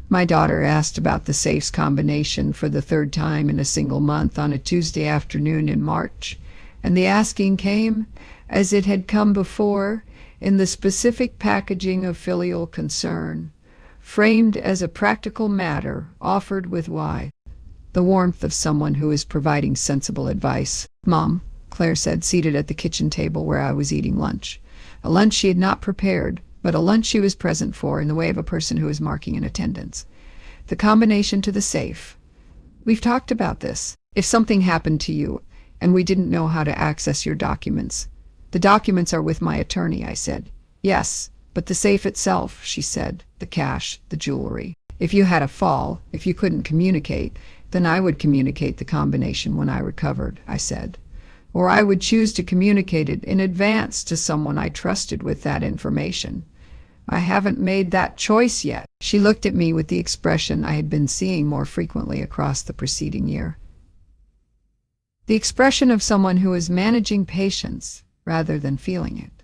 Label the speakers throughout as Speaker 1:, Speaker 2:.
Speaker 1: My daughter asked about the safes combination for the third time in a single month on a Tuesday afternoon in March, and the asking came, as it had come before, in the specific packaging of filial concern, framed as a practical matter, offered with why. The warmth of someone who is providing sensible advice. "Mom," Claire said, seated at the kitchen table where I was eating lunch. A lunch she had not prepared, but a lunch she was present for in the way of a person who is marking in attendance. "The combination to the safe. We've talked about this. If something happened to you, and we didn't know how to access your documents." "The documents are with my attorney," I said. "Yes, but the safe itself," she said, "the cash, the jewelry. If you had a fall, if you couldn't communicate, then I would communicate the combination when I recovered," I said. "Or I would choose to communicate it in advance to someone I trusted with that information. I haven't made that choice yet." She looked at me with the expression I had been seeing more frequently across the preceding year. The expression of someone who is managing patience rather than feeling it.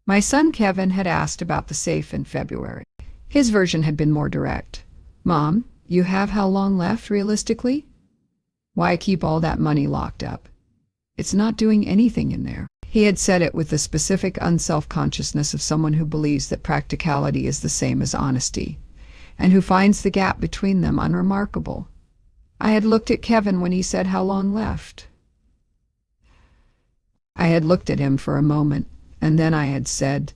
Speaker 1: My son Kevin had asked about the safe in February. His version had been more direct. "Mom, you have how long left, realistically? Why keep all that money locked up? It's not doing anything in there." He had said it with the specific unself-consciousness of someone who believes that practicality is the same as honesty, and who finds the gap between them unremarkable. I had looked at Kevin when he said how long left. I had looked at him for a moment, and then I had said,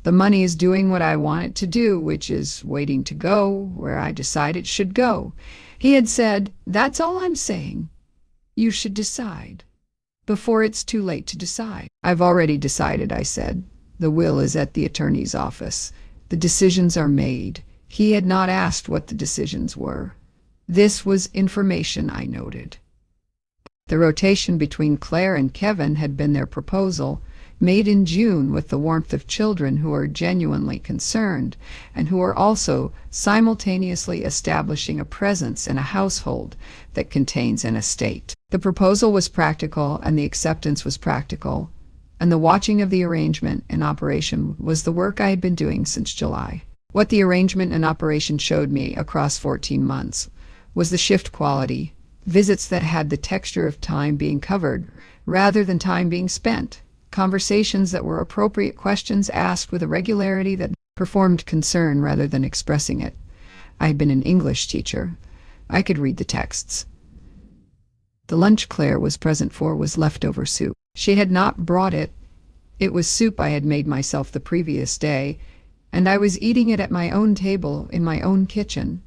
Speaker 1: "The money is doing what I want it to do, which is waiting to go where I decide it should go." He had said, "That's all I'm saying. You should decide before it's too late to decide." "I've already decided," I said. "The will is at the attorney's office. The decisions are made." He had not asked what the decisions were. This was information, I noted. The rotation between Claire and Kevin had been their proposal, made in June with the warmth of children who are genuinely concerned, and who are also simultaneously establishing a presence in a household that contains an estate. The proposal was practical, and the acceptance was practical, and the watching of the arrangement in operation was the work I had been doing since July. What the arrangement in operation showed me across 14 months was the shift quality, visits that had the texture of time being covered rather than time being spent, conversations that were appropriate questions asked with a regularity that performed concern rather than expressing it. I had been an English teacher. I could read the texts. The lunch Claire was present for was leftover soup. She had not brought it. It was soup I had made myself the previous day, and I was eating it at my own table in my own kitchen.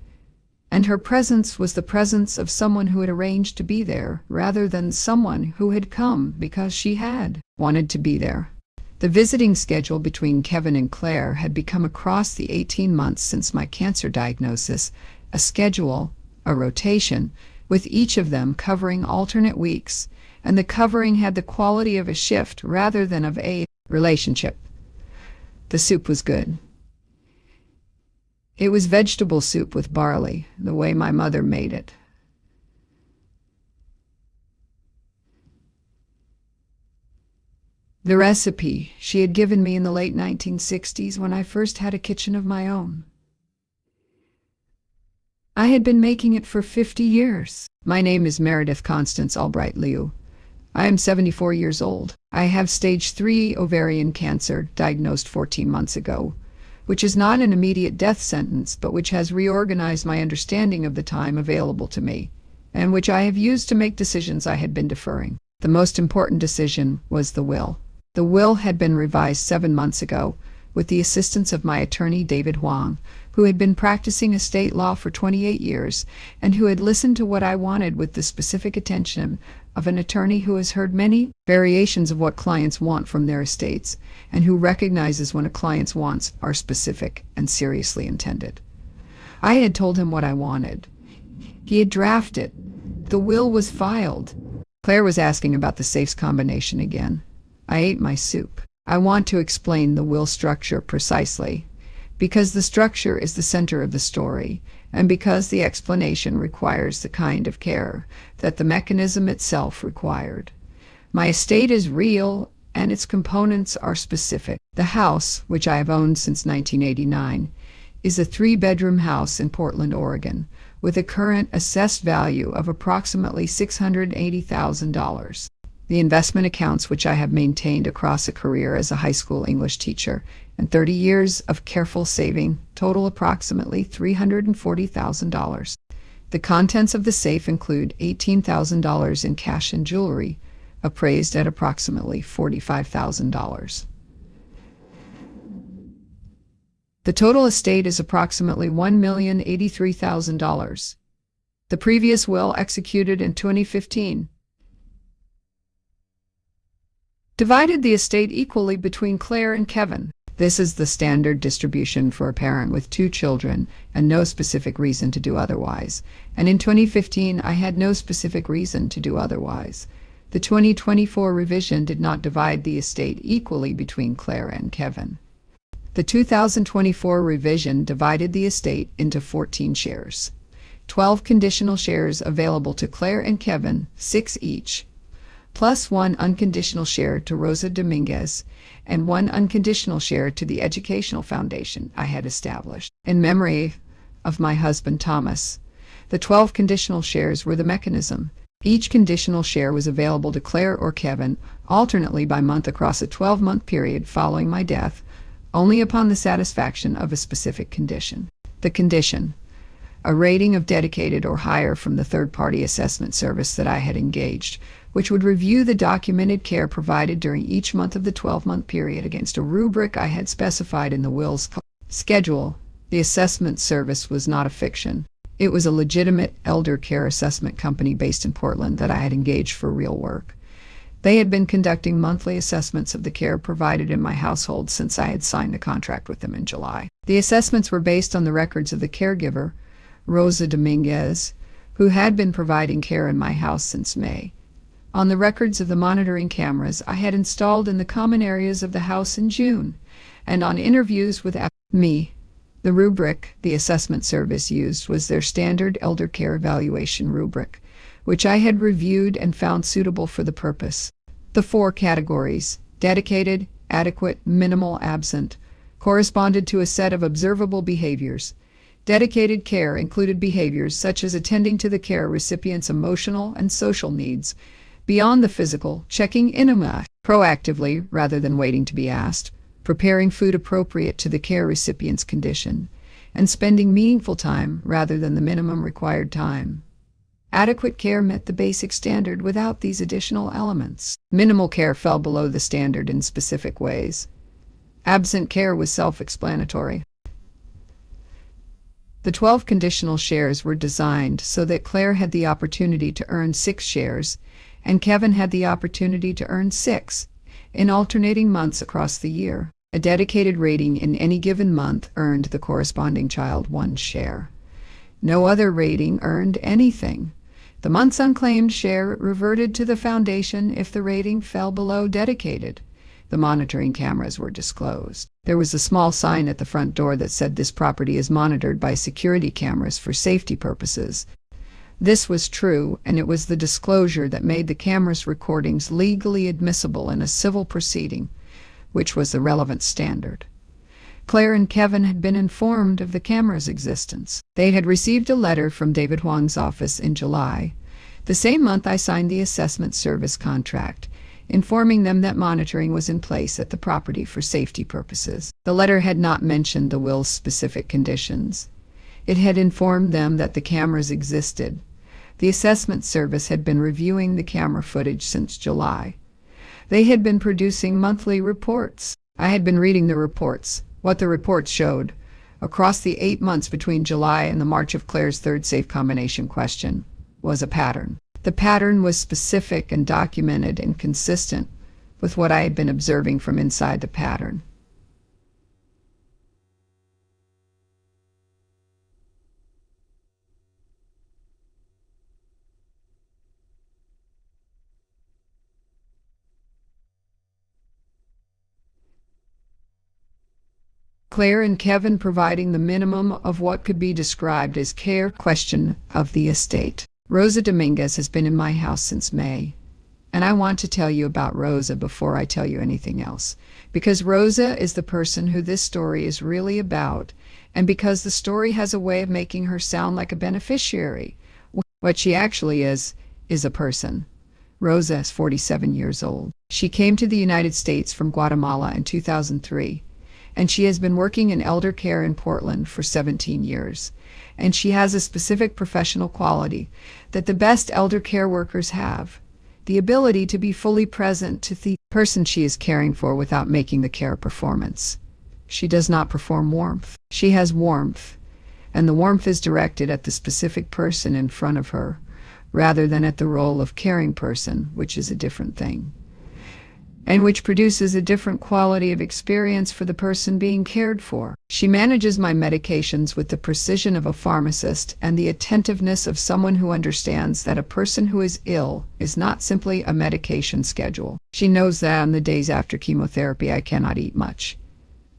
Speaker 1: And her presence was the presence of someone who had arranged to be there, rather than someone who had come because she had wanted to be there. The visiting schedule between Kevin and Claire had become, across the 18 months since my cancer diagnosis, a schedule, a rotation, with each of them covering alternate weeks, and the covering had the quality of a shift rather than of a relationship. The soup was good. It was vegetable soup with barley, the way my mother made it. The recipe she had given me in the late 1960s when I first had a kitchen of my own. I had been making it for 50 years. My name is Meredith Constance Albright Liu. I am 74 years old. I have stage 3 ovarian cancer, diagnosed 14 months ago, which is not an immediate death sentence, but which has reorganized my understanding of the time available to me, and which I have used to make decisions I had been deferring. The most important decision was the will. The will had been revised 7 months ago, with the assistance of my attorney David Huang, who had been practicing estate law for 28 years, and who had listened to what I wanted with the specific attention of an attorney who has heard many variations of what clients want from their estates, and who recognizes when a client's wants are specific and seriously intended. I had told him what I wanted. He had drafted. The will was filed. Claire was asking about the safes combination again. I ate my soup. I want to explain the will structure precisely, because the structure is the center of the story, and because the explanation requires the kind of care that the mechanism itself required. My estate is real, and its components are specific. The house, which I have owned since 1989, is a 3-bedroom house in Portland, Oregon, with a current assessed value of approximately $680,000. The investment accounts, which I have maintained across a career as a high school English teacher and 30 years of careful saving, total approximately $340,000. The contents of the safe include $18,000 in cash and jewelry, appraised at approximately $45,000. The total estate is approximately $1,083,000. The previous will, executed in 2015, divided the estate equally between Claire and Kevin. This is the standard distribution for a parent with 2 children and no specific reason to do otherwise. And in 2015, I had no specific reason to do otherwise. The 2024 revision did not divide the estate equally between Claire and Kevin. The 2024 revision divided the estate into 14 shares. 12 conditional shares available to Claire and Kevin, 6 each, plus 1 unconditional share to Rosa Dominguez and 1 unconditional share to the educational foundation I had established in memory of my husband Thomas. The 12 conditional shares were the mechanism. Each conditional share was available to Claire or Kevin alternately by month across a 12-month period following my death, only upon the satisfaction of a specific condition. The condition: a rating of dedicated or higher from the third-party assessment service that I had engaged, which would review the documented care provided during each month of the 12-month period against a rubric I had specified in the will's schedule. The assessment service was not a fiction. It was a legitimate elder care assessment company based in Portland that I had engaged for real work. They had been conducting monthly assessments of the care provided in my household since I had signed the contract with them in July. The assessments were based on the records of the caregiver, Rosa Dominguez, who had been providing care in my house since May, on the records of the monitoring cameras I had installed in the common areas of the house in June, and on interviews with me. The rubric the assessment service used was their standard elder care evaluation rubric, which I had reviewed and found suitable for the purpose. The 4 categories, dedicated, adequate, minimal, absent, corresponded to a set of observable behaviors. Dedicated care included behaviors such as attending to the care recipient's emotional and social needs, beyond the physical, checking in proactively rather than waiting to be asked, preparing food appropriate to the care recipient's condition, and spending meaningful time rather than the minimum required time. Adequate care met the basic standard without these additional elements. Minimal care fell below the standard in specific ways. Absent care was self-explanatory. The 12 conditional shares were designed so that Claire had the opportunity to earn 6 shares, and Kevin had the opportunity to earn 6, in alternating months across the year. A dedicated rating in any given month earned the corresponding child 1 share. No other rating earned anything. The month's unclaimed share reverted to the foundation if the rating fell below dedicated. The monitoring cameras were disclosed. There was a small sign at the front door that said this property is monitored by security cameras for safety purposes. This was true, and it was the disclosure that made the cameras' recordings legally admissible in a civil proceeding, which was the relevant standard. Claire and Kevin had been informed of the camera's existence. They had received a letter from David Huang's office in July, the same month I signed the assessment service contract, informing them that monitoring was in place at the property for safety purposes. The letter had not mentioned the will's specific conditions. It had informed them that the cameras existed. The assessment service had been reviewing the camera footage since July. They had been producing monthly reports. I had been reading the reports. What the reports showed, across the 8 months between July and the March of Claire's third safe combination question, was a pattern. The pattern was specific and documented and consistent with what I had been observing from inside the pattern. Claire and Kevin providing the minimum of what could be described as care question of the estate. Rosa Dominguez has been in my house since May, and I want to tell you about Rosa before I tell you anything else, because Rosa is the person who this story is really about, and because the story has a way of making her sound like a beneficiary. What she actually is a person. Rosa is 47 years old. She came to the United States from Guatemala in 2003, and she has been working in elder care in Portland for 17 years. And she has a specific professional quality that the best elder care workers have: the ability to be fully present to the person she is caring for without making the care a performance. She does not perform warmth. She has warmth, and the warmth is directed at the specific person in front of her, rather than at the role of caring person, which is a different thing, and which produces a different quality of experience for the person being cared for. She manages my medications with the precision of a pharmacist and the attentiveness of someone who understands that a person who is ill is not simply a medication schedule. She knows that on the days after chemotherapy I cannot eat much,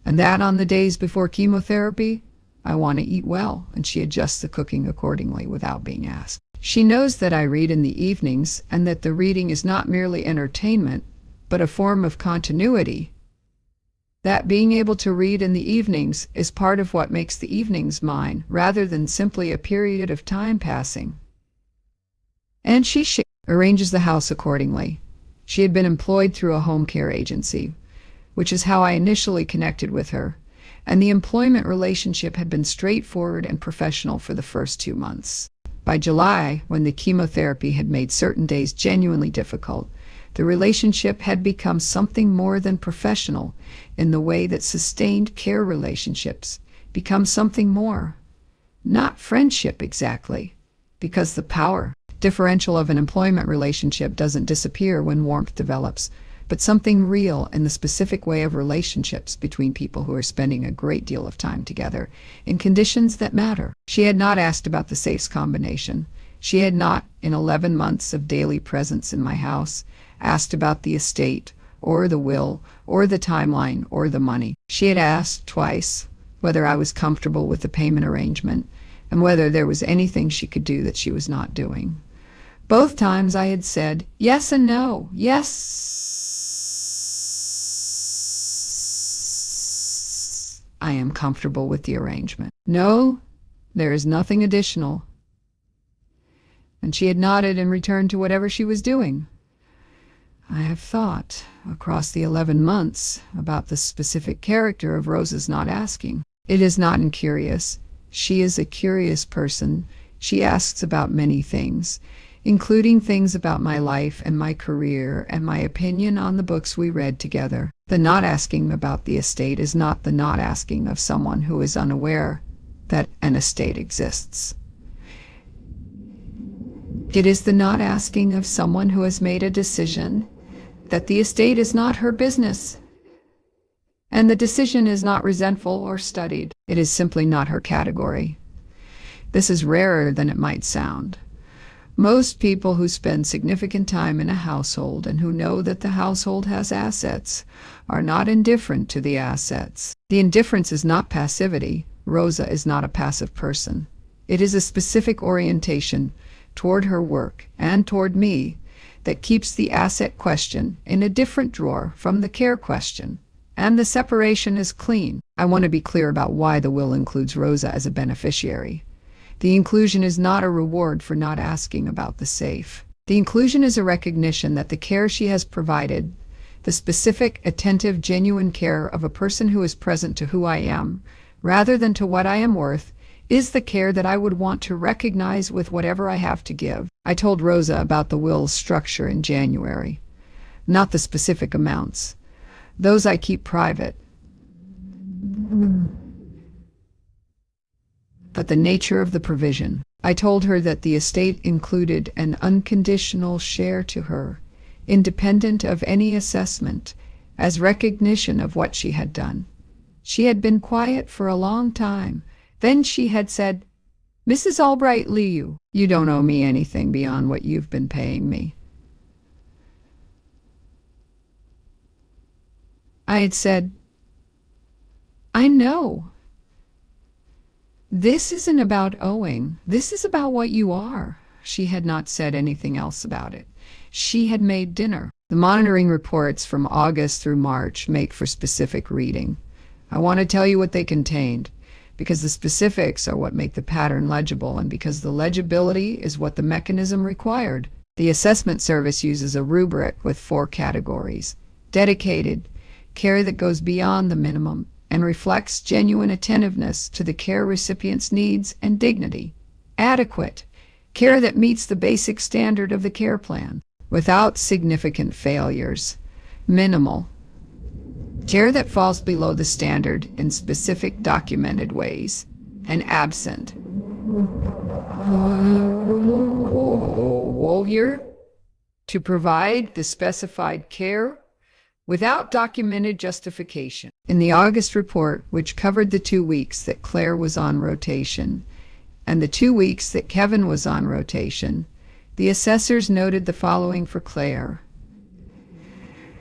Speaker 1: and that on the days before chemotherapy I want to eat well, and she adjusts the cooking accordingly without being asked. She knows that I read in the evenings and that the reading is not merely entertainment, but a form of continuity. That being able to read in the evenings is part of what makes the evenings mine, rather than simply a period of time passing. And she arranges the house accordingly. She had been employed through a home care agency, which is how I initially connected with her, and the employment relationship had been straightforward and professional for the first 2 months. By July, when the chemotherapy had made certain days genuinely difficult, the relationship had become something more than professional, in the way that sustained care relationships become something more. Not friendship exactly, because the power differential of an employment relationship doesn't disappear when warmth develops, but something real in the specific way of relationships between people who are spending a great deal of time together in conditions that matter. She had not asked about the safes combination. She had not, in 11 months of daily presence in my house, asked about the estate, or the will, or the timeline, or the money. She had asked twice whether I was comfortable with the payment arrangement, and whether there was anything she could do that she was not doing. Both times I had said yes and no. Yes, I am comfortable with the arrangement. No, there is nothing additional. And she had nodded and returned to whatever she was doing. I have thought, across the 11 months, about the specific character of Rosa's not asking. It is not incurious. She is a curious person. She asks about many things, including things about my life and my career and my opinion on the books we read together. The not asking about the estate is not the not asking of someone who is unaware that an estate exists. It is the not asking of someone who has made a decision that the estate is not her business, and the decision is not resentful or studied. It is simply not her category. This is rarer than it might sound. Most people who spend significant time in a household and who know that the household has assets are not indifferent to the assets. The indifference is not passivity. Rosa is not a passive person. It is a specific orientation toward her work and toward me that keeps the asset question in a different drawer from the care question, and the separation is clean. I want to be clear about why the will includes Rosa as a beneficiary. The inclusion is not a reward for not asking about the safe. The inclusion is a recognition that the care she has provided, the specific, attentive, genuine care of a person who is present to who I am, rather than to what I am worth, is the care that I would want to recognize with whatever I have to give. I told Rosa about the will's structure in January, not the specific amounts. Those I keep private. But the nature of the provision. I told her that the estate included an unconditional share to her, independent of any assessment, as recognition of what she had done. She had been quiet for a long time. Then she had said, "Mrs. Albright Liu, you don't owe me anything beyond what you've been paying me." I had said, "I know. This isn't about owing. This is about what you are." She had not said anything else about it. She had made dinner. The monitoring reports from August through March make for specific reading. I want to tell you what they contained. because the specifics are what make the pattern legible and because the legibility is what the mechanism required. The assessment service uses a rubric with 4 categories: dedicated, care that goes beyond the minimum and reflects genuine attentiveness to the care recipient's needs and dignity; adequate, care that meets the basic standard of the care plan without significant failures; minimal, care that falls below the standard in specific documented ways; and absent, failure to provide the specified care without documented justification. In the August report, which covered the 2 weeks that Claire was on rotation and the 2 weeks that Kevin was on rotation, the assessors noted the following for Claire: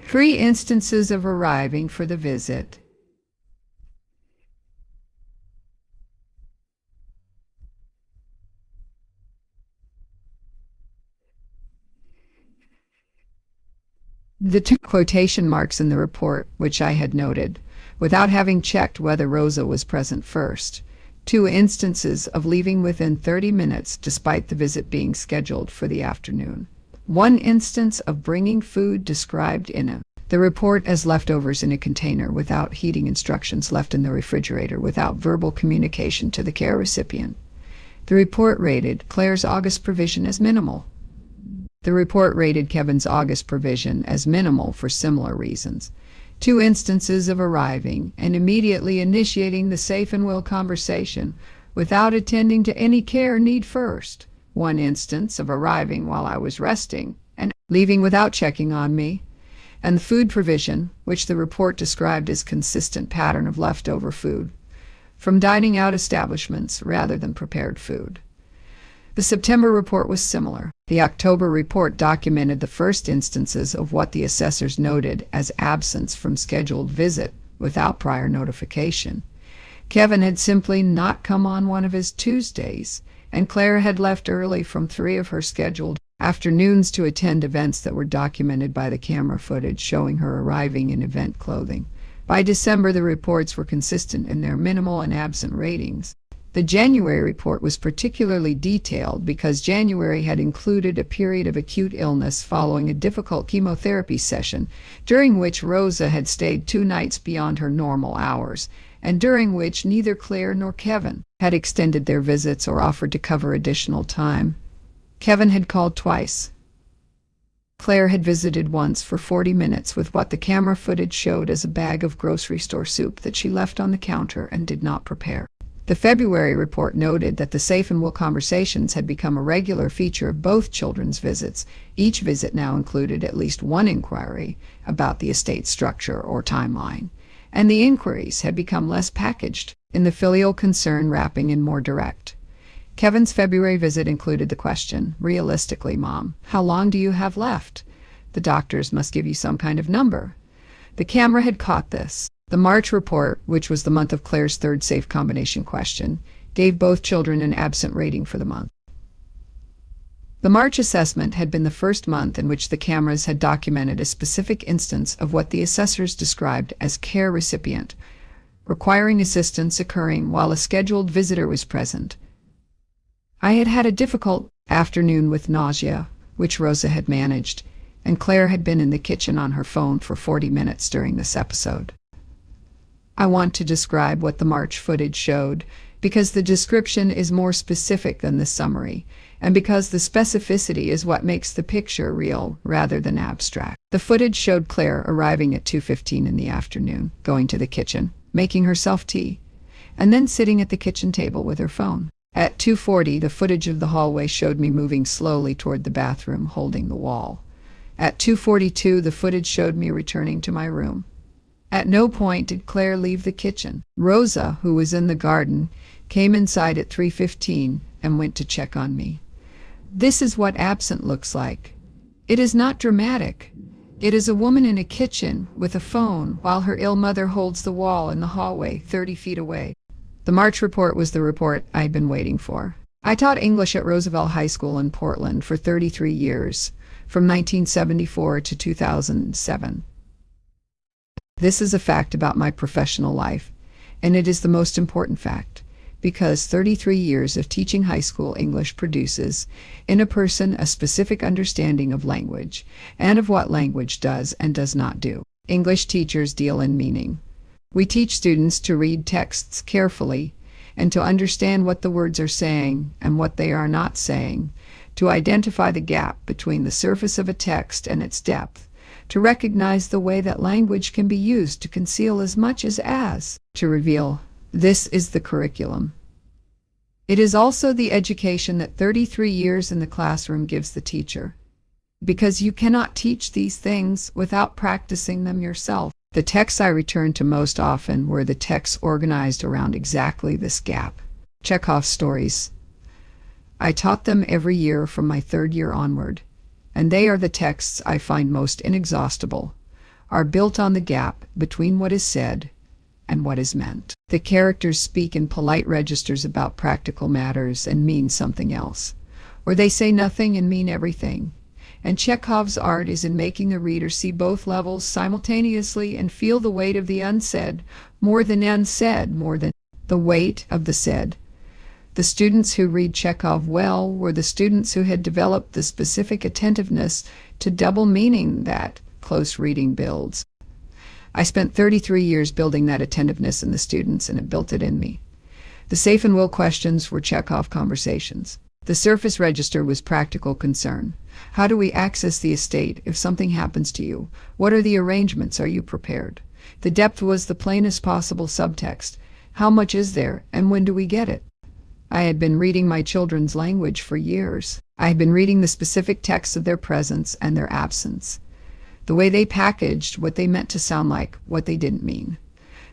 Speaker 1: 3 instances of arriving for the visit, the 2 quotation marks in the report, which I had noted, without having checked whether Rosa was present first. 2 instances of leaving within 30 minutes despite the visit being scheduled for the afternoon. 1 instance of bringing food described in the report as leftovers in a container without heating instructions left in the refrigerator without verbal communication to the care recipient. The report rated Claire's August provision as minimal. The report rated Kevin's August provision as minimal for similar reasons. 2 instances of arriving and immediately initiating the safe and will conversation without attending to any care need first. 1 instance of arriving while I was resting and leaving without checking on me. And the food provision, which the report described as consistent pattern of leftover food from dining out establishments rather than prepared food. The September report was similar. The October report documented the first instances of what the assessors noted as absence from scheduled visit without prior notification. Kevin had simply not come on one of his Tuesdays, and Claire had left early from 3 of her scheduled afternoons to attend events that were documented by the camera footage showing her arriving in event clothing. By December, the reports were consistent in their minimal and absent ratings. The January report was particularly detailed because January had included a period of acute illness following a difficult chemotherapy session, during which Rosa had stayed 2 nights beyond her normal hours, and during which neither Claire nor Kevin had extended their visits or offered to cover additional time. Kevin had called twice. Claire had visited once for 40 minutes with what the camera footage showed as a bag of grocery store soup that she left on the counter and did not prepare. The February report noted that the safe and will conversations had become a regular feature of both children's visits. Each visit now included at least 1 inquiry about the estate structure or timeline, and the inquiries had become less packaged in the filial concern wrapping and more direct. Kevin's February visit included the question, "Realistically, Mom, how long do you have left? The doctors must give you some kind of number." The camera had caught this. The March report, which was the month of Claire's 3rd safe combination question, gave both children an absent rating for the month. The March assessment had been the first month in which the cameras had documented a specific instance of what the assessors described as care recipient, requiring assistance occurring while a scheduled visitor was present. I had had a difficult afternoon with nausea, which Rosa had managed, and Claire had been in the kitchen on her phone for 40 minutes during this episode. I want to describe what the March footage showed because the description is more specific than the summary, and because the specificity is what makes the picture real rather than abstract. The footage showed Claire arriving at 2:15 in the afternoon, going to the kitchen, making herself tea, and then sitting at the kitchen table with her phone. At 2:40, the footage of the hallway showed me moving slowly toward the bathroom, holding the wall. At 2:42, the footage showed me returning to my room. At no point did Claire leave the kitchen. Rosa, who was in the garden, came inside at 3:15 and went to check on me. This is what absent looks like. It is not dramatic. It is a woman in a kitchen with a phone while her ill mother holds the wall in the hallway 30 feet away. The March report was the report I'd been waiting for. I taught English at Roosevelt High School in Portland for 33 years, from 1974 to 2007. This is a fact about my professional life, and it is the most important fact. because 33 years of teaching high school English produces in a person a specific understanding of language and of what language does and does not do. English teachers deal in meaning. We teach students to read texts carefully and to understand what the words are saying and what they are not saying, to identify the gap between the surface of a text and its depth, to recognize the way that language can be used to conceal as much as to reveal. This is the curriculum. It is also the education that 33 years in the classroom gives the teacher, because you cannot teach these things without practicing them yourself. The texts I returned to most often were the texts organized around exactly this gap. Chekhov's stories. I taught them every year from my third year onward, and they are the texts I find most inexhaustible, are built on the gap between what is said and what is meant. The characters speak in polite registers about practical matters and mean something else, or they say nothing and mean everything. And Chekhov's art is in making the reader see both levels simultaneously and feel the weight of the unsaid, more than the weight of the said. The students who read Chekhov well were the students who had developed the specific attentiveness to double meaning that close reading builds. I spent 33 years building that attentiveness in the students, and it built it in me. The safe and will questions were Chekhov conversations. The surface register was practical concern. How do we access the estate if something happens to you? What are the arrangements? Are you prepared? The depth was the plainest possible subtext. How much is there, and when do we get it? I had been reading my children's language for years. I had been reading the specific texts of their presence and their absence, the way they packaged what they meant to sound like, what they didn't mean,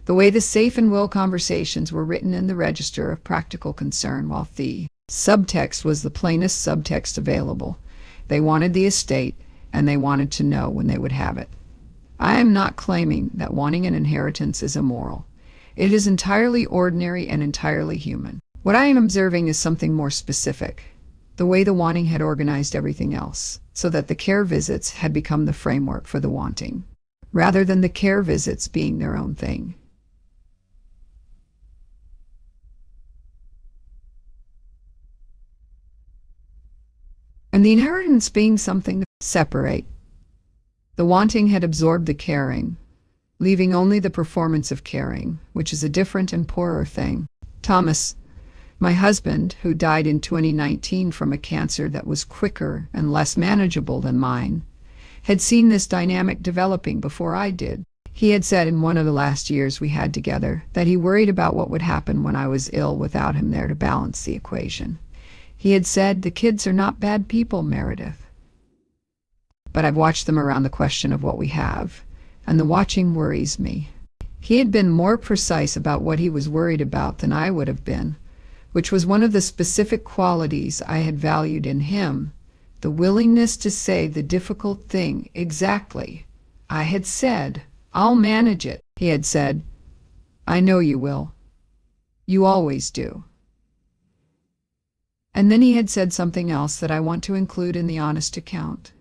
Speaker 1: the way the safe and will conversations were written in the register of practical concern, while the subtext was the plainest subtext available. They wanted the estate, and they wanted to know when they would have it. I am not claiming that wanting an inheritance is immoral. It is entirely ordinary and entirely human. What I am observing is something more specific, the way the wanting had organized everything else, so that the care visits had become the framework for the wanting, rather than the care visits being their own thing. And the inheritance being something to separate. The wanting had absorbed the caring, leaving only the performance of caring, which is a different and poorer thing. Thomas, my husband, who died in 2019 from a cancer that was quicker and less manageable than mine, had seen this dynamic developing before I did. He had said in one of the last years we had together that he worried about what would happen when I was ill without him there to balance the equation. He had said, "The kids are not bad people, Meredith." But I've watched them around the question of what we have, and the watching worries me. He had been more precise about what he was worried about than I would have been, which was one of the specific qualities I had valued in him, the willingness to say the difficult thing exactly. I had said, "I'll manage it." He had said, "I know you will. You always do." And then he had said something else that I want to include in the honest account.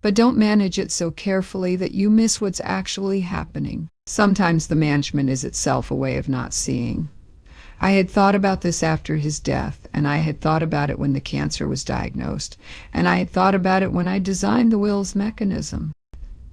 Speaker 1: But don't manage it so carefully that you miss what's actually happening. Sometimes the management is itself a way of not seeing. I had thought about this after his death, and I had thought about it when the cancer was diagnosed, and I had thought about it when I designed the will's mechanism.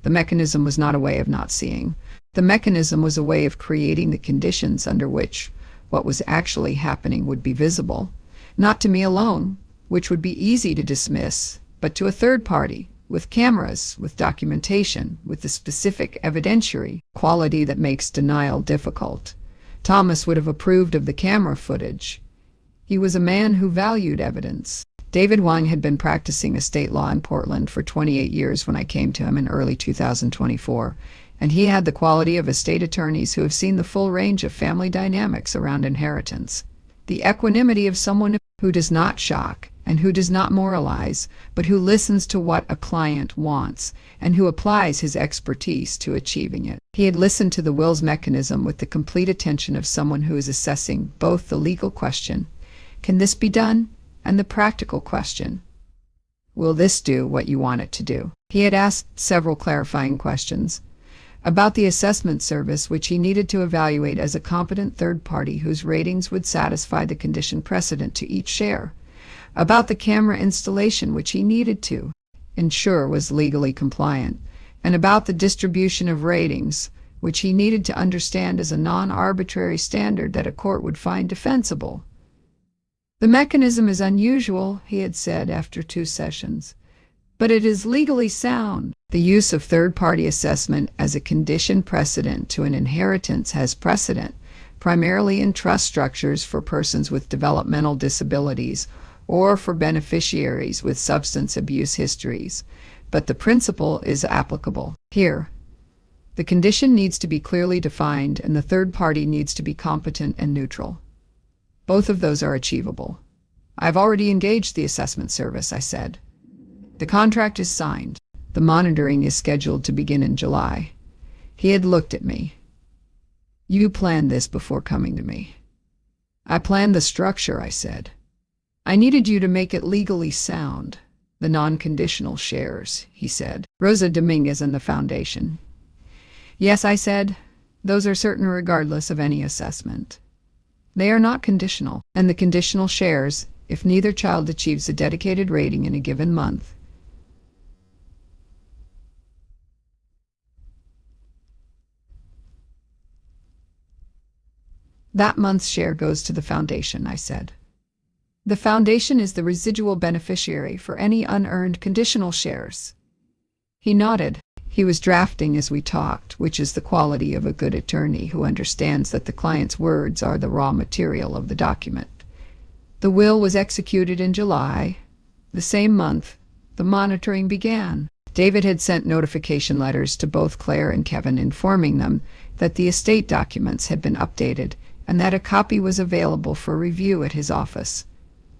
Speaker 1: The mechanism was not a way of not seeing. The mechanism was a way of creating the conditions under which what was actually happening would be visible. Not to me alone, which would be easy to dismiss, but to a third party, with cameras, with documentation, with the specific evidentiary quality that makes denial difficult. Thomas would have approved of the camera footage. He was a man who valued evidence. David Wang had been practicing estate law in Portland for 28 years when I came to him in early 2024, and he had the quality of estate attorneys who have seen the full range of family dynamics around inheritance. The equanimity of someone who does not shock and who does not moralize, but who listens to what a client wants and who applies his expertise to achieving it. He had listened to the will's mechanism with the complete attention of someone who is assessing both the legal question, "Can this be done?" and the practical question, "Will this do what you want it to do?" He had asked several clarifying questions about the assessment service which he needed to evaluate as a competent third party whose ratings would satisfy the condition precedent to each share, about the camera installation which he needed to ensure was legally compliant, and about the distribution of ratings which he needed to understand as a non-arbitrary standard that a court would find defensible. The mechanism is unusual, he had said after 2 sessions, but it is legally sound. The use of third-party assessment as a condition precedent to an inheritance has precedent, primarily in trust structures for persons with developmental disabilities or for beneficiaries with substance abuse histories, but the principle is applicable here. The condition needs to be clearly defined, and the third party needs to be competent and neutral. Both of those are achievable. I've already engaged the assessment service, I said. The contract is signed. The monitoring is scheduled to begin in July. He had looked at me. You planned this before coming to me. I planned the structure, I said. I needed you to make it legally sound. The non-conditional shares, he said. Rosa Dominguez and the Foundation. Yes, I said, those are certain regardless of any assessment. They are not conditional, and the conditional shares, if neither child achieves a dedicated rating in a given month, that month's share goes to the foundation, I said. The foundation is the residual beneficiary for any unearned conditional shares. He nodded. He was drafting as we talked, which is the quality of a good attorney who understands that the client's words are the raw material of the document. The will was executed in July. The same month, the monitoring began. David had sent notification letters to both Claire and Kevin informing them that the estate documents had been updated and that a copy was available for review at his office.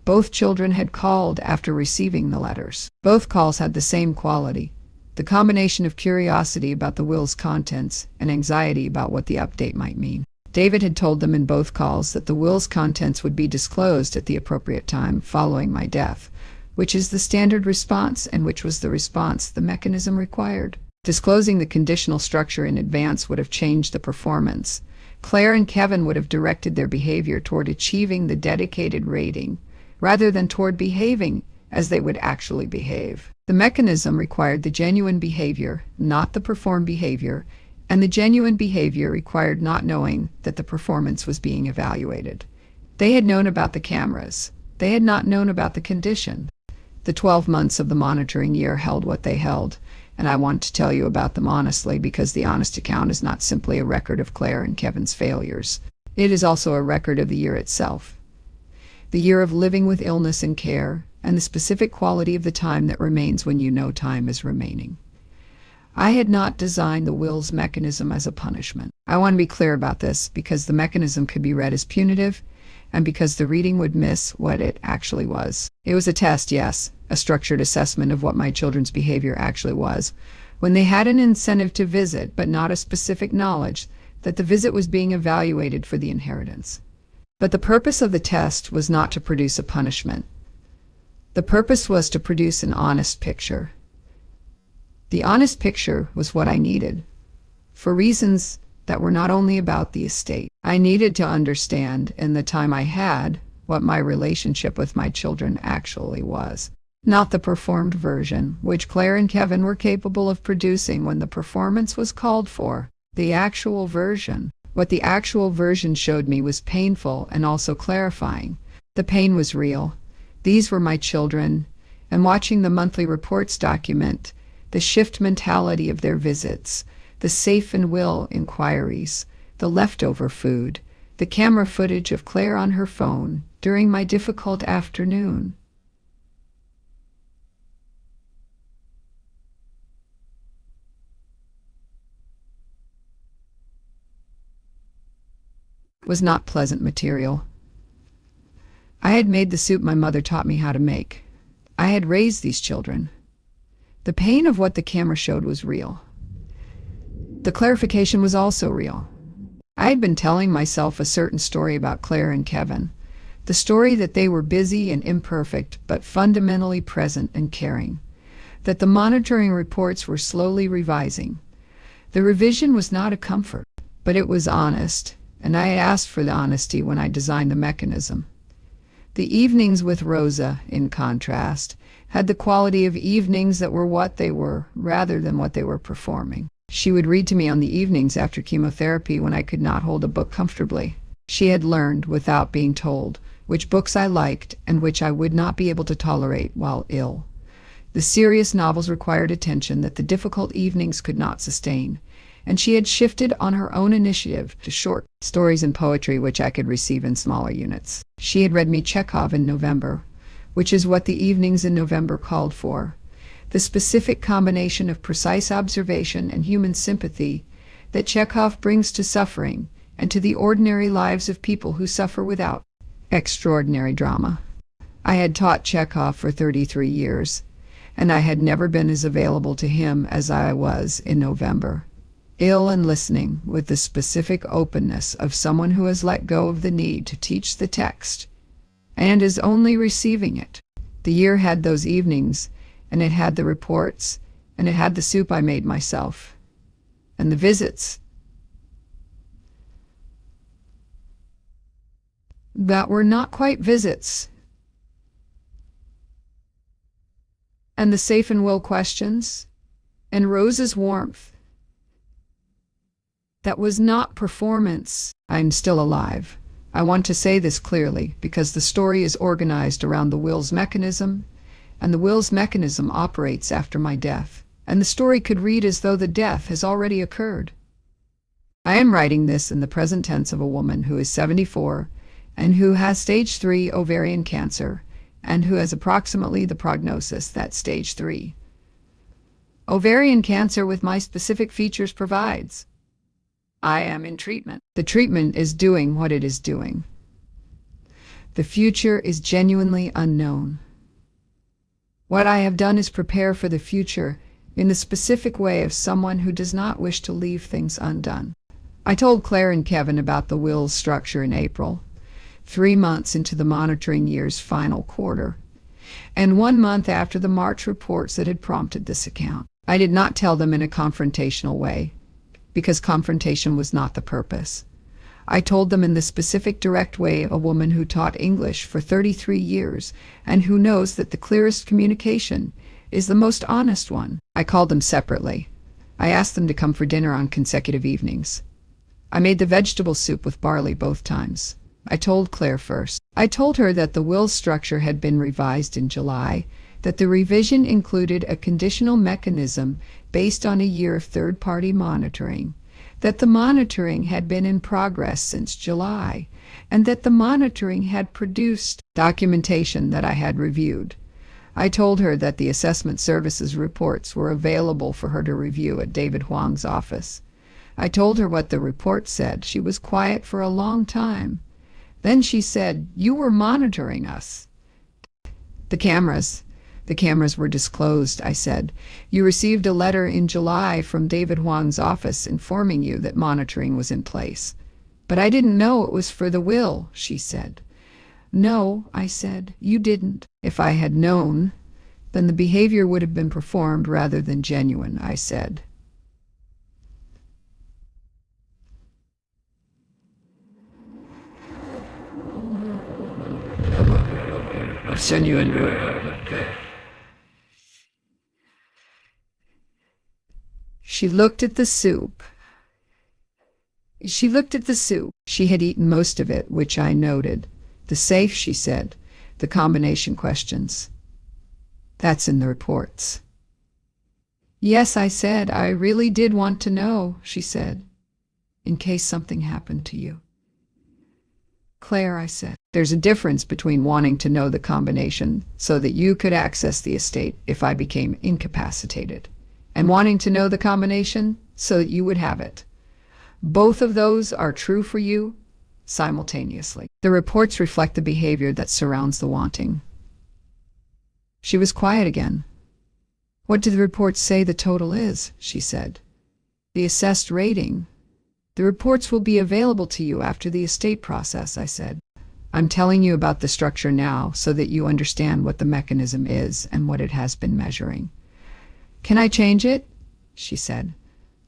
Speaker 1: Both children had called after receiving the letters. Both calls had the same quality. The combination of curiosity about the will's contents and anxiety about what the update might mean. David had told them in both calls that the will's contents would be disclosed at the appropriate time following my death, which is the standard response and which was the response the mechanism required. Disclosing the conditional structure in advance would have changed the performance. Claire and Kevin would have directed their behavior toward achieving the dedicated rating, rather than toward behaving as they would actually behave. The mechanism required the genuine behavior, not the performed behavior, and the genuine behavior required not knowing that the performance was being evaluated. They had known about the cameras. They had not known about the condition. The 12 months of the monitoring year held what they held, and I want to tell you about them honestly because the honest account is not simply a record of Claire and Kevin's failures. It is also a record of the year itself. The year of living with illness and care, and the specific quality of the time that remains when you know time is remaining. I had not designed the will's mechanism as a punishment. I want to be clear about this because the mechanism could be read as punitive and because the reading would miss what it actually was. It was a test, yes, a structured assessment of what my children's behavior actually was, when they had an incentive to visit but not a specific knowledge that the visit was being evaluated for the inheritance. But the purpose of the test was not to produce a punishment. The purpose was to produce an honest picture. The honest picture was what I needed, for reasons that were not only about the estate. I needed to understand, in the time I had, what my relationship with my children actually was. Not the performed version, which Claire and Kevin were capable of producing when the performance was called for. The actual version. What the actual version showed me was painful and also clarifying. The pain was real. These were my children, and watching the monthly reports document the shift mentality of their visits, the safe and will inquiries, the leftover food, the camera footage of Claire on her phone during my difficult afternoon. Was not pleasant material. I had made the soup my mother taught me how to make. I had raised these children. The pain of what the camera showed was real. The clarification was also real. I had been telling myself a certain story about Claire and Kevin, the story that they were busy and imperfect, but fundamentally present and caring, that the monitoring reports were slowly revising, The revision was not a comfort, but it was honest, and I asked for the honesty when I designed the mechanism. The evenings with Rosa, in contrast, had the quality of evenings that were what they were, rather than what they were performing. She would read to me on the evenings after chemotherapy when I could not hold a book comfortably. She had learned, without being told, which books I liked and which I would not be able to tolerate while ill. The serious novels required attention that the difficult evenings could not sustain, and she had shifted on her own initiative to short stories and poetry which I could receive in smaller units. She had read me Chekhov in November, which is what the evenings in November called for. The specific combination of precise observation and human sympathy that Chekhov brings to suffering and to the ordinary lives of people who suffer without extraordinary drama. I had taught Chekhov for 33 years, and I had never been as available to him as I was in November. Ill and listening with the specific openness of someone who has let go of the need to teach the text and is only receiving it. The year had those evenings, and it had the reports, and it had the soup I made myself, and the visits that were not quite visits, and the safe and will questions, and Rose's warmth. That was not performance. I'm still alive. I want to say this clearly because the story is organized around the will's mechanism, and the will's mechanism operates after my death, and the story could read as though the death has already occurred. I am writing this in the present tense of a woman who is 74 and who has stage 3 ovarian cancer and who has approximately the prognosis that stage 3 ovarian cancer with my specific features provides. I am in treatment. The treatment is doing what it is doing. The future is genuinely unknown. What I have done is prepare for the future in the specific way of someone who does not wish to leave things undone. I told Claire and Kevin about the will's structure in April, 3 months into the monitoring year's final quarter, and 1 month after the March reports that had prompted this account. I did not tell them in a confrontational way, because confrontation was not the purpose. I told them in the specific direct way a woman who taught English for 33 years and who knows that the clearest communication is the most honest one. I called them separately. I asked them to come for dinner on consecutive evenings. I made the vegetable soup with barley both times. I told Claire first. I told her that the will structure had been revised in July, that the revision included a conditional mechanism based on a year of third-party monitoring, that the monitoring had been in progress since July, and that the monitoring had produced documentation that I had reviewed. I told her that the assessment services reports were available for her to review at David Huang's office. I told her what the report said. She was quiet for a long time. Then she said, "You were monitoring us." The cameras were disclosed, I said. You received a letter in July from David Huang's office informing you that monitoring was in place. But I didn't know it was for the will, she said. No, I said, you didn't. If I had known, then the behavior would have been performed rather than genuine, I said. I'll send you into it. She looked at the soup. She had eaten most of it, which I noted. The safe, she said. The combination questions. That's in the reports. Yes, I said. I really did want to know, she said. In case something happened to you. Claire, I said, there's a difference between wanting to know the combination so that you could access the estate if I became incapacitated, and wanting to know the combination so that you would have it. Both of those are true for you simultaneously. The reports reflect the behavior that surrounds the wanting. She was quiet again. What do the reports say the total is? She said. The assessed rating. The reports will be available to you after the estate process, I said. I'm telling you about the structure now so that you understand what the mechanism is and what it has been measuring. Can I change it? She said.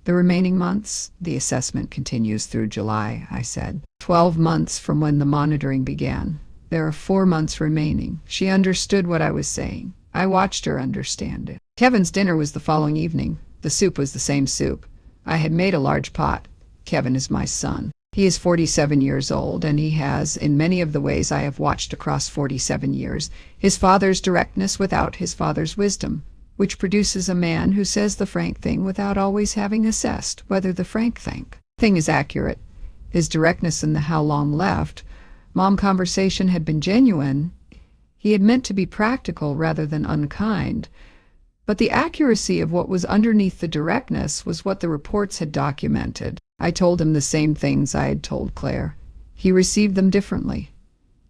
Speaker 1: The remaining months, the assessment continues through July, I said. 12 months from when the monitoring began. There are 4 months remaining. She understood what I was saying. I watched her understand it. Kevin's dinner was the following evening. The soup was the same soup. I had made a large pot. Kevin is my son. He is 47 years old, and he has, in many of the ways I have watched across 47 years, his father's directness without his father's wisdom, which produces a man who says the frank thing without always having assessed whether the frank thing is accurate. His directness in the how long left, mom conversation had been genuine. He had meant to be practical rather than unkind. But the accuracy of what was underneath the directness was what the reports had documented. I told him the same things I had told Claire. He received them differently.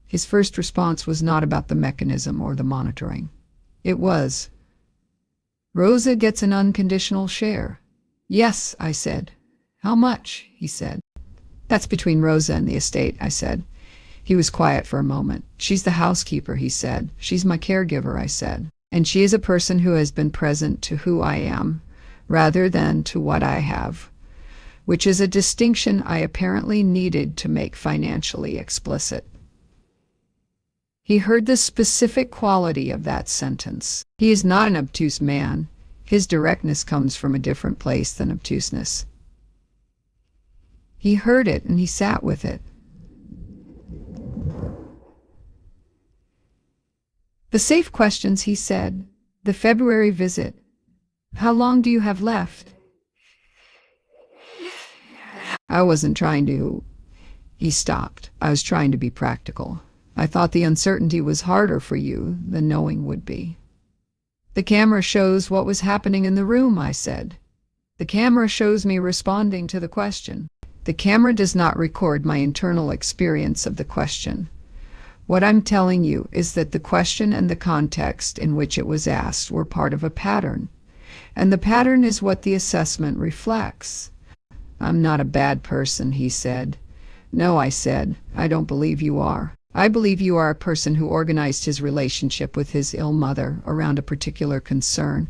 Speaker 1: His first response was not about the mechanism or the monitoring. It was, "Rosa gets an unconditional share." "Yes," I said. "How much?" he said. "That's between Rosa and the estate," I said. He was quiet for a moment. "She's the housekeeper," he said. "She's my caregiver," I said. "And she is a person who has been present to who I am, rather than to what I have, which is a distinction I apparently needed to make financially explicit." He heard the specific quality of that sentence. He is not an obtuse man. His directness comes from a different place than obtuseness. He heard it and he sat with it. "The safe questions," he said. "The February visit. How long do you have left?" I wasn't trying to... He stopped. I was trying to be practical. "I thought the uncertainty was harder for you than knowing would be." "The camera shows what was happening in the room," I said. "The camera shows me responding to the question. The camera does not record my internal experience of the question. What I'm telling you is that the question and the context in which it was asked were part of a pattern, and the pattern is what the assessment reflects." "I'm not a bad person," he said. "No," I said, "I don't believe you are. I believe you are a person who organized his relationship with his ill mother around a particular concern,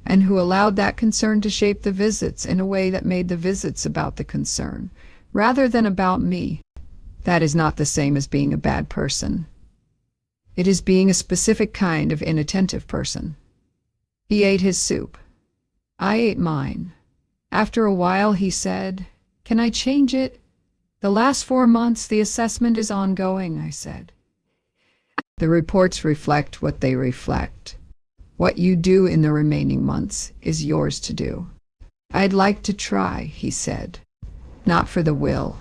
Speaker 1: and who allowed that concern to shape the visits in a way that made the visits about the concern, rather than about me. That is not the same as being a bad person. It is being a specific kind of inattentive person." He ate his soup. I ate mine. After a while he said, "Can I change it?" "The last 4 months the assessment is ongoing," I said. "The reports reflect what they reflect. What you do in the remaining months is yours to do." "I'd like to try," he said. "Not for the will.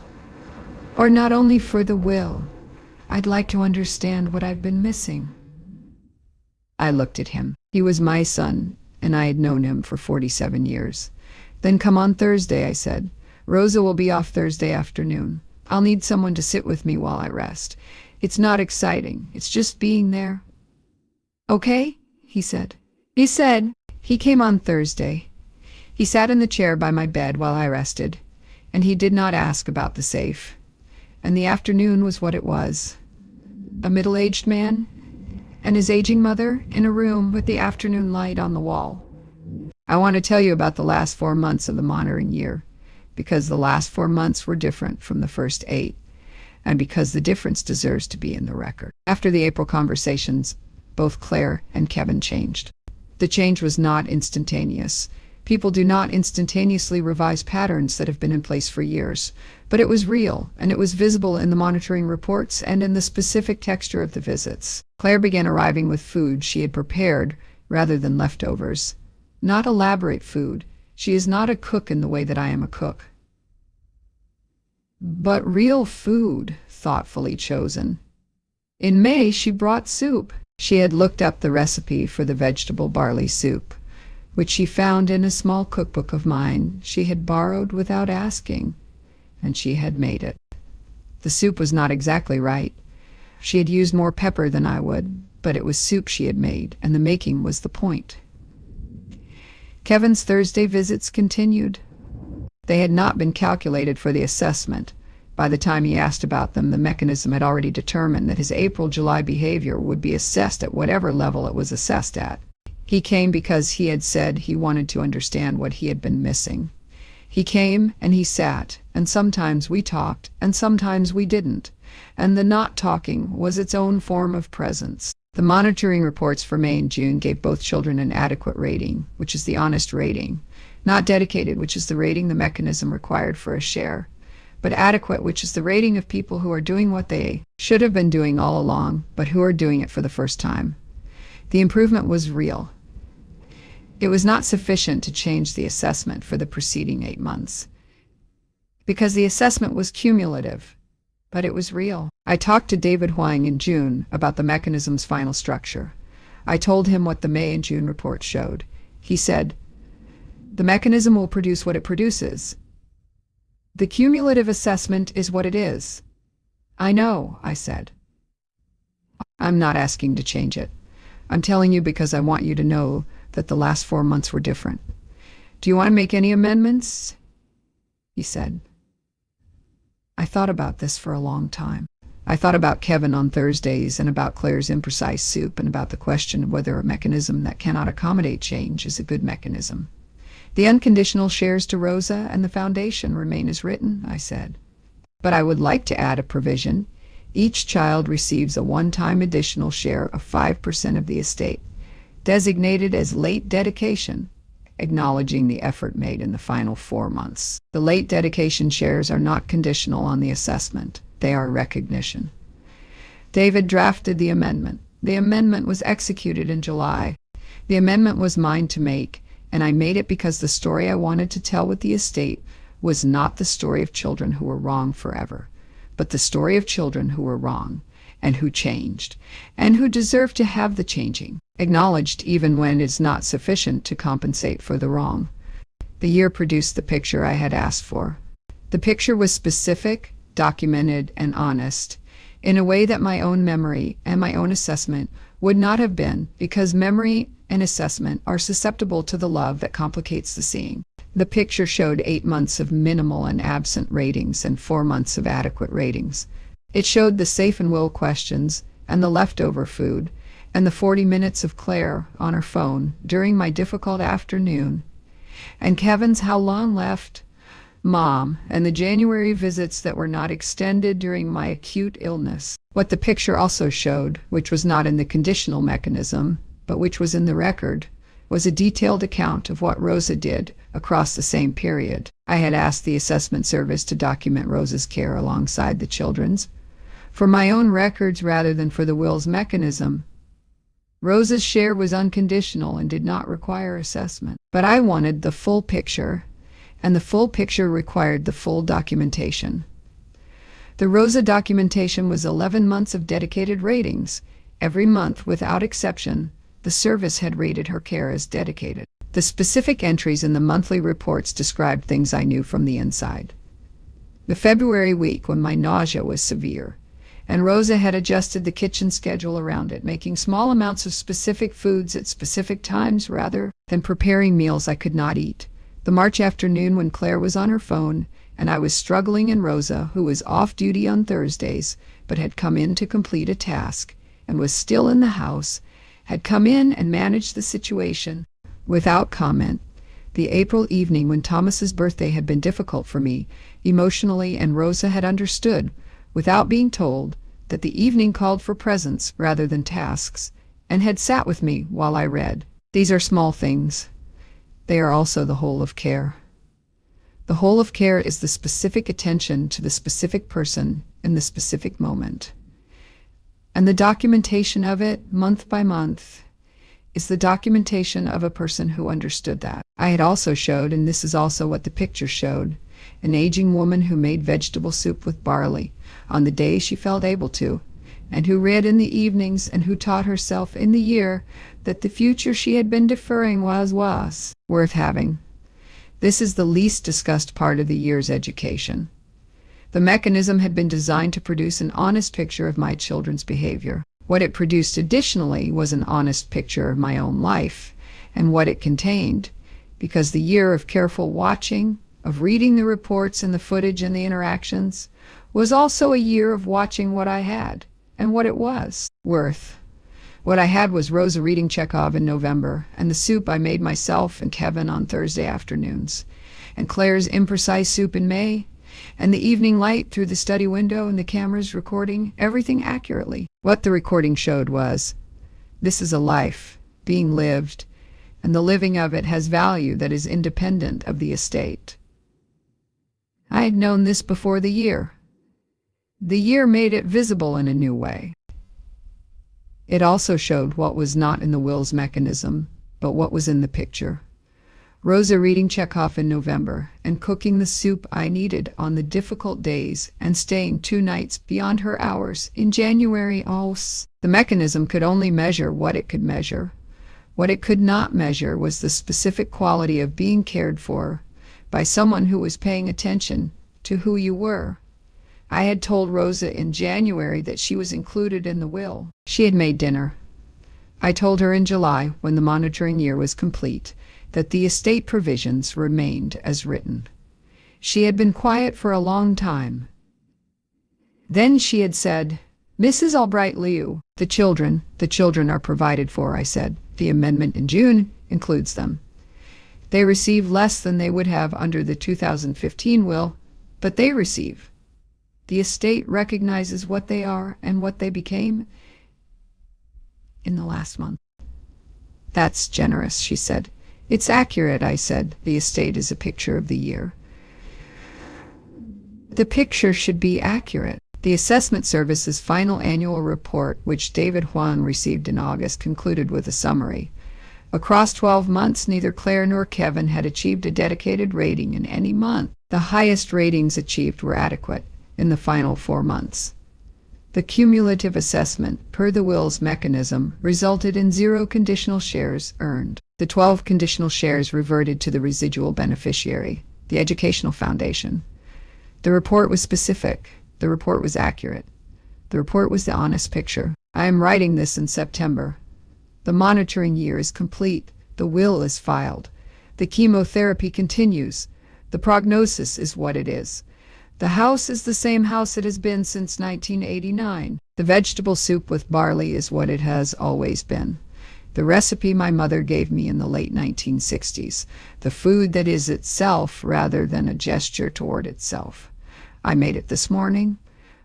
Speaker 1: Or not only for the will. I'd like to understand what I've been missing." I looked at him. He was my son, and I had known him for 47 years. "Then come on Thursday," I said. "Rosa will be off Thursday afternoon. I'll need someone to sit with me while I rest. It's not exciting. It's just being there." "Okay," he said. He came on Thursday. He sat in the chair by my bed while I rested, and he did not ask about the safe. And the afternoon was what it was. A middle-aged man and his aging mother in a room with the afternoon light on the wall. I want to tell you about the last 4 months of the monitoring year, because the last 4 months were different from the first 8, and because the difference deserves to be in the record. After the April conversations, both Claire and Kevin changed. The change was not instantaneous. People do not instantaneously revise patterns that have been in place for years, but it was real, and it was visible in the monitoring reports and in the specific texture of the visits. Claire began arriving with food she had prepared rather than leftovers. Not elaborate food. She is not a cook in the way that I am a cook. But real food, thoughtfully chosen. In May, she brought soup. She had looked up the recipe for the vegetable barley soup, which she found in a small cookbook of mine she had borrowed without asking, and she had made it. The soup was not exactly right. She had used more pepper than I would, but it was soup she had made, and the making was the point. Kevin's Thursday visits continued. They had not been calculated for the assessment. By the time he asked about them, the mechanism had already determined that his April-July behavior would be assessed at whatever level it was assessed at. He came because he had said he wanted to understand what he had been missing. He came and he sat, and sometimes we talked, and sometimes we didn't. And the not talking was its own form of presence. The monitoring reports for May and June gave both children an adequate rating, which is the honest rating, not dedicated, which is the rating the mechanism required for a share, but adequate, which is the rating of people who are doing what they should have been doing all along, but who are doing it for the first time. The improvement was real. It was not sufficient to change the assessment for the preceding 8 months, because the assessment was cumulative, but it was real. I talked to David Huang in June about the mechanism's final structure. I told him what the May and June reports showed. He said, "The mechanism will produce what it produces. The cumulative assessment is what it is." "I know," I said. "I'm not asking to change it. I'm telling you because I want you to know that the last 4 months were different. Do you want to make any amendments?" He said. I thought about this for a long time. I thought about Kevin on Thursdays and about Claire's imprecise soup and about the question of whether a mechanism that cannot accommodate change is a good mechanism. "The unconditional shares to Rosa and the foundation remain as written," I said. "But I would like to add a provision. Each child receives a one-time additional share of 5% of the estate, designated as late dedication, acknowledging the effort made in the final 4 months. The late dedication shares are not conditional on the assessment. They are recognition." David drafted the amendment. The amendment was executed in July. The amendment was mine to make, and I made it because the story I wanted to tell with the estate was not the story of children who were wrong forever, but the story of children who were wrong, and who changed, and who deserve to have the changing acknowledged even when it is not sufficient to compensate for the wrong. The year produced the picture I had asked for. The picture was specific, documented, and honest, in a way that my own memory and my own assessment would not have been, because memory and assessment are susceptible to the love that complicates the seeing. The picture showed 8 months of minimal and absent ratings and 4 months of adequate ratings. It showed the safe and will questions and the leftover food and the 40 minutes of Claire on her phone during my difficult afternoon, and Kevin's "how long left, Mom," and the January visits that were not extended during my acute illness. What the picture also showed, which was not in the conditional mechanism, but which was in the record, was a detailed account of what Rosa did across the same period. I had asked the assessment service to document Rosa's care alongside the children's, for my own records rather than for the will's mechanism. Rosa's share was unconditional and did not require assessment. But I wanted the full picture, and the full picture required the full documentation. The Rosa documentation was 11 months of dedicated ratings. Every month, without exception, the service had rated her care as dedicated. The specific entries in the monthly reports described things I knew from the inside. The February week when my nausea was severe, and Rosa had adjusted the kitchen schedule around it, making small amounts of specific foods at specific times rather than preparing meals I could not eat. The March afternoon when Claire was on her phone, and I was struggling, and Rosa, who was off duty on Thursdays, but had come in to complete a task, and was still in the house, had come in and managed the situation without comment. The April evening when Thomas's birthday had been difficult for me emotionally, and Rosa had understood, without being told, that the evening called for presents rather than tasks, and had sat with me while I read. These are small things. They are also the whole of care. The whole of care is the specific attention to the specific person in the specific moment. And the documentation of it, month by month, is the documentation of a person who understood that. I had also showed, and this is also what the picture showed, an aging woman who made vegetable soup with barley on the day she felt able to, and who read in the evenings, and who taught herself in the year that the future she had been deferring was worth having. This is the least discussed part of the year's education. The mechanism had been designed to produce an honest picture of my children's behavior. What it produced additionally was an honest picture of my own life and what it contained, because the year of careful watching, of reading the reports and the footage and the interactions, was also a year of watching what I had and what it was worth. What I had was Rosa reading Chekhov in November, and the soup I made myself and Kevin on Thursday afternoons. and Claire's imprecise soup in May, and the evening light through the study window and the cameras recording everything accurately. What the recording showed was, this is a life being lived, and the living of it has value that is independent of the estate. I had known this before the year. The year made it visible in a new way. It also showed what was not in the will's mechanism, but what was in the picture. Rosa reading Chekhov in November and cooking the soup I needed on the difficult days and staying 2 nights beyond her hours in January. The mechanism could only measure what it could measure. What it could not measure was the specific quality of being cared for by someone who was paying attention to who you were. I had told Rosa in January that she was included in the will. She had made dinner. I told her in July, when the monitoring year was complete, that the estate provisions remained as written. She had been quiet for a long time. Then she had said, "Mrs. Albright-Liu, the children are provided for," I said. "The amendment in June includes them. They receive less than they would have under the 2015 will, but they receive. The estate recognizes what they are and what they became in the last month." "That's generous," she said. "It's accurate," I said. "The estate is a picture of the year. The picture should be accurate." The Assessment Service's final annual report, which David Huang received in August, concluded with a summary. Across 12 months, neither Claire nor Kevin had achieved a dedicated rating in any month. The highest ratings achieved were adequate in the final 4 months. The cumulative assessment, per the will's mechanism, resulted in 0 conditional shares earned. The 12 conditional shares reverted to the residual beneficiary, the Educational Foundation. The report was specific. The report was accurate. The report was the honest picture. I am writing this in September. The monitoring year is complete. The will is filed. The chemotherapy continues. The prognosis is what it is. The house is the same house it has been since 1989. The vegetable soup with barley is what it has always been. The recipe my mother gave me in the late 1960s. The food that is itself rather than a gesture toward itself. I made it this morning.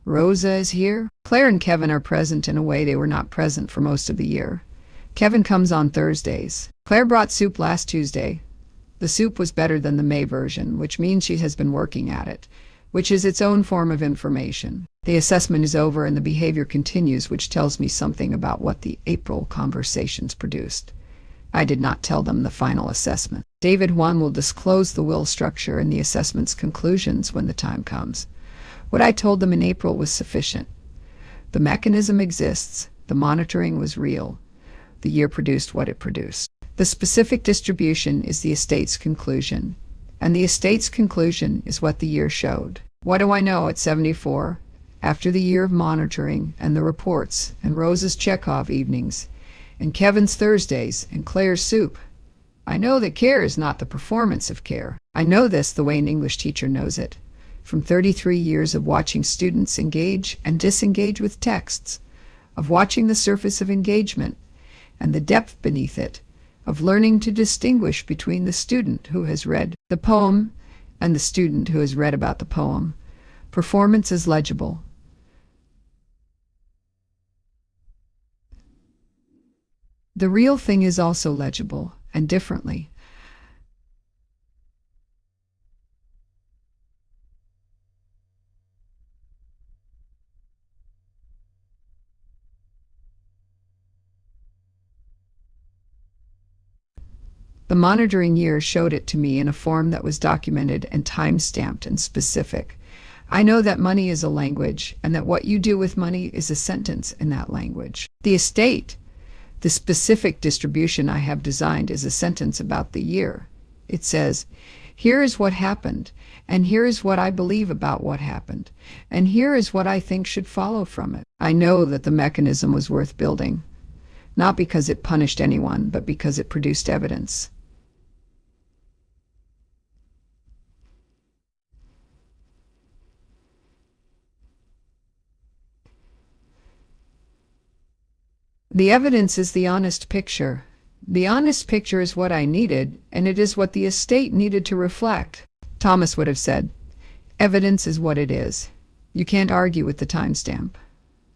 Speaker 1: Rosa is here. Claire and Kevin are present in a way they were not present for most of the year. Kevin comes on Thursdays. Claire brought soup last Tuesday. The soup was better than the May version, which means she has been working at it, which is its own form of information. The assessment is over and the behavior continues, which tells me something about what the April conversations produced. I did not tell them the final assessment. David Huang will disclose the will structure and the assessment's conclusions when the time comes. What I told them in April was sufficient. The mechanism exists. The monitoring was real. The year produced what it produced. The specific distribution is the estate's conclusion, and the estate's conclusion is what the year showed. What do I know at 74, after the year of monitoring and the reports and Rosa's Chekhov evenings and Kevin's Thursdays and Claire's soup? I know that care is not the performance of care. I know this the way an English teacher knows it, from 33 years of watching students engage and disengage with texts, of watching the surface of engagement and the depth beneath it, of learning to distinguish between the student who has read the poem and the student who has read about the poem. Performance is legible. The real thing is also legible, and differently. The monitoring year showed it to me in a form that was documented and time-stamped and specific. I know that money is a language, and that what you do with money is a sentence in that language. The estate, the specific distribution I have designed, is a sentence about the year. It says, here is what happened, and here is what I believe about what happened, and here is what I think should follow from it. I know that the mechanism was worth building, not because it punished anyone, but because it produced evidence. The evidence is the honest picture. The honest picture is what I needed, and it is what the estate needed to reflect. Thomas would have said, evidence is what it is. You can't argue with the timestamp.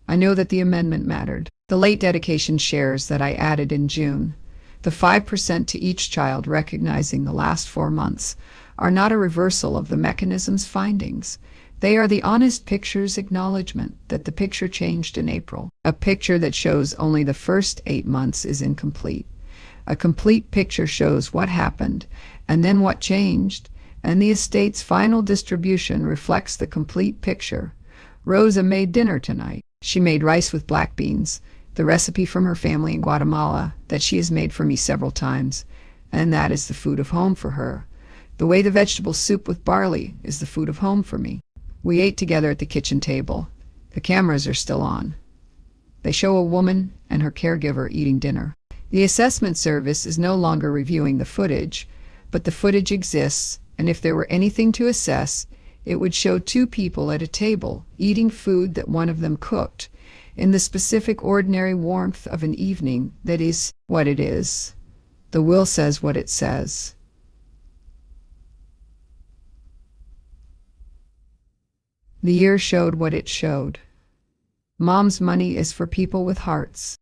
Speaker 1: I know that the amendment mattered. The late dedication shares that I added in June, the 5% to each child recognizing the last 4 months, are not a reversal of the mechanism's findings. They are the honest picture's acknowledgement that the picture changed in April. A picture that shows only the first 8 months is incomplete. A complete picture shows what happened and then what changed, and the estate's final distribution reflects the complete picture. Rosa made dinner tonight. She made rice with black beans, the recipe from her family in Guatemala that she has made for me several times, and that is the food of home for her. The way the vegetable soup with barley is the food of home for me. We ate together at the kitchen table. The cameras are still on. They show a woman and her caregiver eating dinner. The assessment service is no longer reviewing the footage, but the footage exists, and if there were anything to assess, it would show two people at a table eating food that one of them cooked, in the specific ordinary warmth of an evening that is what it is. The will says what it says. The year showed what it showed. Mom's money is for people with hearts.